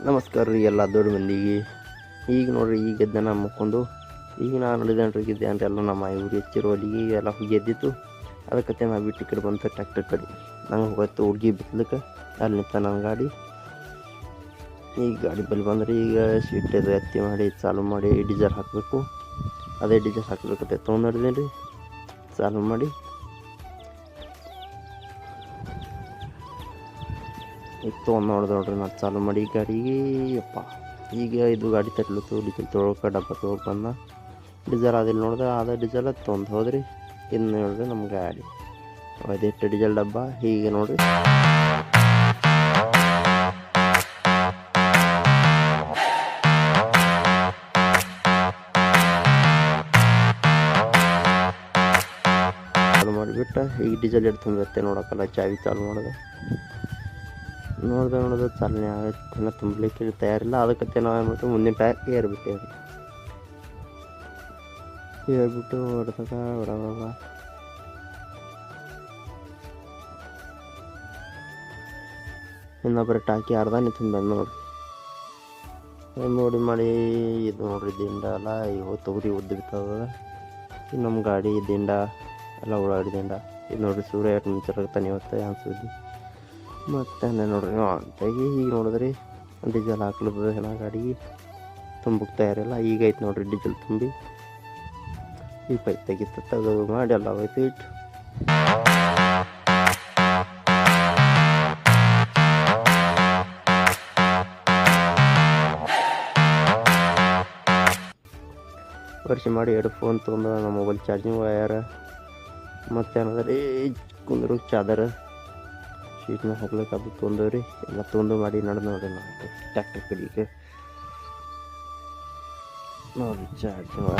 ನಮಸ್ಕಾರ ರೀ ಎಲ್ಲ ದೊಡ್ಡ ಮಂದಿಗೆ. ಈಗ ನೋಡ್ರಿ ಈಗ ಎದ್ದನ ಮುಕ್ಕೊಂಡು ಈಗ ನಾನು ನಡೆದನ್ರಿಗಿದ್ದೆ ಅಂದ್ರೆ ಎಲ್ಲ ನಮ್ಮ ಇವ್ರು ಹೆಚ್ಚಿರೋ ಅಲ್ಲಿಗೆ ಎಲ್ಲ ಹೋಗಿ ಎದ್ದಿತ್ತು. ಅದಕ್ಕೆ ನಾವು ಬಿಟ್ಟು ಕಡೆ ಬಂತು ಟ್ಯಾಕ್ಟರ್ ಕಡೆ ನಂಗೆ ಹೋಗ್ತು ಹುಡುಗಿ ಬಿತ್ತಲಿಕ್ಕೆ ಅಲ್ಲಿ ನಿಂತ ನನ್ನ ಗಾಡಿ. ಈಗ ಗಾಡಿ ಬಲ್ಲಿ ಬಂದರೆ ಈಗ ಸ್ವೀಟ್ ಅದು ಎತ್ತಿ ಮಾಡಿ ಚಾಲು ಮಾಡಿ ಡೀಸೆಲ್ ಹಾಕಬೇಕು. ಅದೇ ಡೀಸೆಲ್ ಹಾಕಬೇಕಂತ ತೊಗೊಂಡಿದ್ದೀನಿ ರೀ. ಚಾಲು ಮಾಡಿ ಈಗ ತೊಗೊಂಡು ನೋಡ್ರಿ ನಾನು ಚಾಲು ಮಾಡಿ ಗಾಡಿಗೆ ಅಪ್ಪ ಈಗ ಇದು ಗಾಡಿ ತರ್ಲತ್ತು ಡೀಸೆಲ್ ತೊಗೊಳಕ್ಕೆ ಡಬ್ಬ ತೊಗೊಳಕ್ಕೆ ಬಂದ. ಡೀಸೆಲ್ ಅದಿಲ್ಲ ನೋಡಿದ್ರೆ ಅದೇ ಡೀಸೆಲ್ ತೊಗೊಂಡು ಹೋದ್ರಿ. ಇನ್ನು ನೋಡ್ರಿ ನಮ್ಮ ಗಾಡಿ ಅದಿಟ್ಟು ಡೀಸೆಲ್ ಡಬ್ಬ ಹೀಗೆ ನೋಡ್ರಿ. ಚಾಲು ಮಾಡಿಬಿಟ್ಟು ಈಗ ಡೀಸೆಲ್ ಎಷ್ಟು ತುಂಬಿರುತ್ತೆ ನೋಡೋಕ್ಕಲ್ಲ ಚಾವಿ ಚಾಲು ಮಾಡೋದು ನೋಡ್ದೆ ಚಾಲನೆ ಆಗತ್ತೆ ತುಂಬಲಿಕ್ಕೆ ತಯಾರಿಲ್ಲ. ಅದಕ್ಕೆ ನಾವು ಏನು ಮಾಡ್ತೀವಿ ಮುಂದಿನ ಟೈರ್ ಏರ್ಬಿಟ್ಟು ಹೊಡೆದಾಗ ಹೊಡವಾಗ ಇನ್ನೊಬ್ಬರ ಟಾಕಿ ಅರ್ಧ ನಿಂತು ನೋಡಿ ಮಾಡಿ ಇದು ನೋಡ್ರಿ ದಿಂಡ ಎಲ್ಲ ಇವು ತೊಗರಿ ಉದ್ದು ಬಿತ್ತದ. ಇದು ನಮ್ಮ ಗಾಡಿ ದಿಂಡ ಎಲ್ಲ ಉಳ್ಳಾಗಡ್ಡಿ ದಿಂಡ ಇದು ನೋಡ್ರಿ ಸೂರ್ಯ ಎಷ್ಟು ಮುಂಚೆರ್ತಾನೆ ಇವತ್ತು ಅನ್ಸಿದ್ವಿ. ಮತ್ತು ನೋಡ್ರಿ ಅಂತಾಗಿ ಈಗ ನೋಡಿದ್ರಿ ಡೀಸೆಲ್ ಹಾಕ್ಲದ ಎಲ್ಲ ಗಾಡಿಗೆ ತುಂಬಕ್ಕೆ ತಯಾರಿಲ್ಲ. ಈಗ ಐತೆ ನೋಡ್ರಿ ಡೀಸೆಲ್ ತುಂಬಿ ಈ ಪೈಪ್ ತೆಗಿತ ತೆಗೆದು ಮಾಡಿ ಎಲ್ಲ ಹೋಯ್ತು ಇಟ್ಟು ವರ್ಷ ಮಾಡಿ 2 ಫೋನ್ ತೊಗೊಂಡು ನಮ್ಮ ಮೊಬೈಲ್ ಚಾರ್ಜಿಂಗ್ ವಯರ್ ಮತ್ತು ಏನಂದ್ರೆ ಕುಂದ್ರು ಚಾದರ್ ಶೀಟ್ನ ಹಾಕ್ಲಿಕ್ಕೆ ಅದು ತೊಂದವ್ರಿ ಎಲ್ಲ ತೊಂದು ಮಾಡಿ ನಡೆದು ನೋಡ್ರಿ ನಾವು ಟ್ಯಾಕ್ಟರ್ ಕಡೆಗೆ ನೋಡಿ ಚಾರ್ಜಿಂಗ್